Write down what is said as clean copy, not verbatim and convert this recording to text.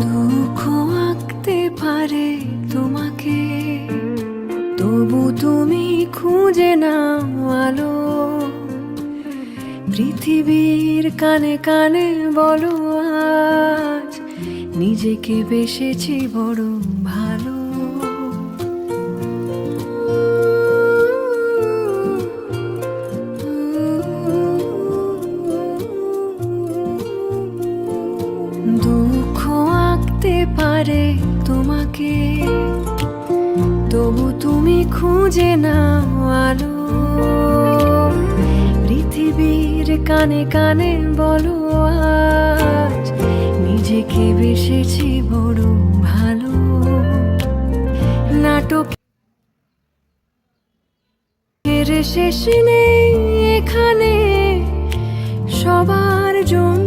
দুঃখ আঁকতে পারে তোমাকে, তবু তুমি খুঁজে নাও আলো। পৃথিবীর কানে কানে বলো আজ, নিজেকে বেসেছি বড় ভালো। দুঃখ আঁকতে পারে তোমাকে, তবু তুমি খুঁজে নাও আলো। পৃথিবীর কানে কানে বলো আজ, নিজেকে বেসেছি বড় ভালো। নাটকের শেষ নেই এখানে, সবার জন্য